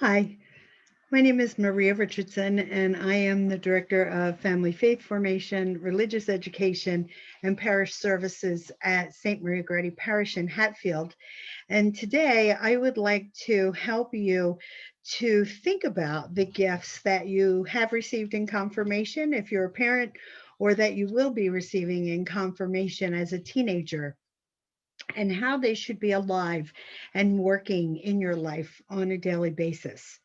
Hi, my name is Maria Richardson, and I am the Director of Family Faith Formation, Religious Education, and Parish Services at St. Maria Goretti Parish in Hatfield. And today I would like to help you to think about the gifts that you have received in confirmation if you're a parent, or that you will be receiving in confirmation as a teenager, and how they should be alive and working in your life on a daily basis.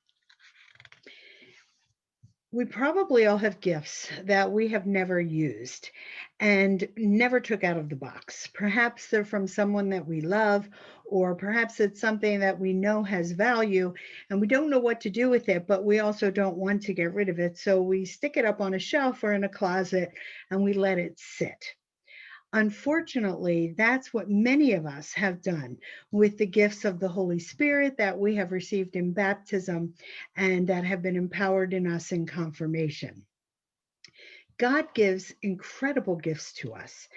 We probably all have gifts that we have never used and never took out of the box. Perhaps they're from someone that we love, or perhaps it's something that we know has value and we don't know what to do with it, but we also don't want to get rid of it. So we stick it up on a shelf or in a closet and we let it sit. Unfortunately, that's what many of us have done with the gifts of the Holy Spirit that we have received in baptism and that have been empowered in us in confirmation. God gives incredible gifts to us.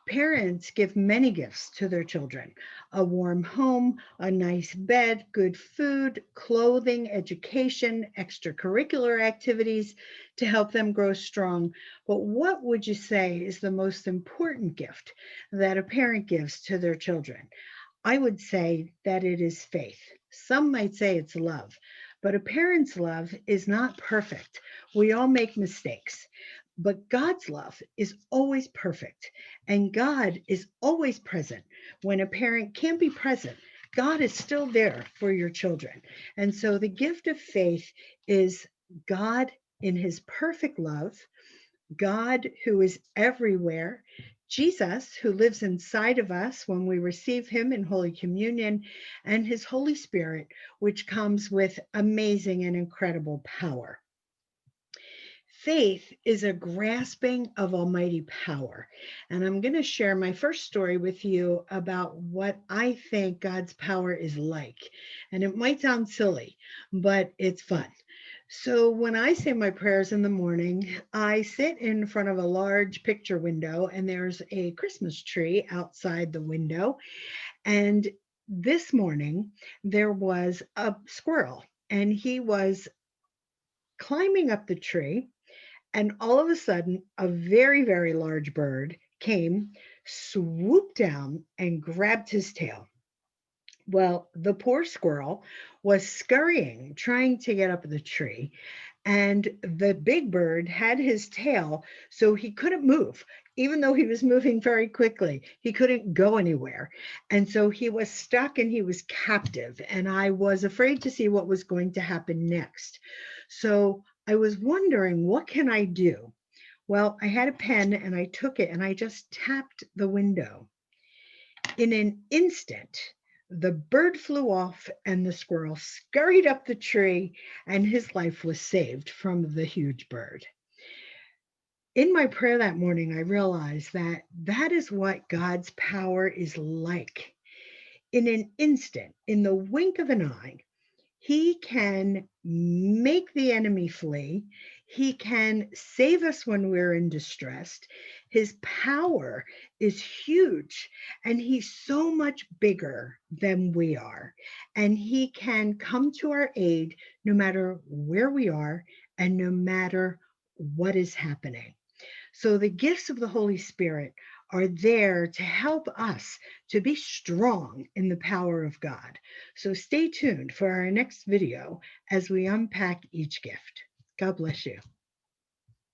Parents give many gifts to their children: a warm home, a nice bed, good food, clothing, education, extracurricular activities to help them grow strong. But what would you say is the most important gift that a parent gives to their children? I would say that it is faith. Some might say it's love, but a parent's love is not perfect. We all make mistakes, but God's love is always perfect, and God is always present. When a parent can't be present, God is still there for your children. And so the gift of faith is God in his perfect love, God who is everywhere, Jesus who lives inside of us when we receive him in Holy Communion, and his Holy Spirit, which comes with amazing and incredible power. Faith is a grasping of almighty power. And I'm going to share my first story with you about what I think God's power is like. And it might sound silly, but it's fun. So when I say my prayers in the morning, I sit in front of a large picture window, and there's a Christmas tree outside the window. And this morning, there was a squirrel, and he was climbing up the tree, and all of a sudden, a very, very large bird came, swooped down, and grabbed his tail. Well, the poor squirrel was scurrying, trying to get up the tree, and the big bird had his tail, so he couldn't move. Even though he was moving very quickly, he couldn't go anywhere. And so he was stuck and he was captive. And I was afraid to see what was going to happen next. So I was wondering, what can I do? Well, I had a pen and I took it and I just tapped the window. In an instant, the bird flew off and the squirrel scurried up the tree, and his life was saved from the huge bird. In my prayer that morning, I realized that that is what God's power is like. In an instant, in the wink of an eye, he can make the enemy flee. He can save us when we're in distress. His power is huge, and he's so much bigger than we are. And he can come to our aid no matter where we are and no matter what is happening. So the gifts of the Holy Spirit are there to help us to be strong in the power of God. So stay tuned for our next video as we unpack each gift. God bless you.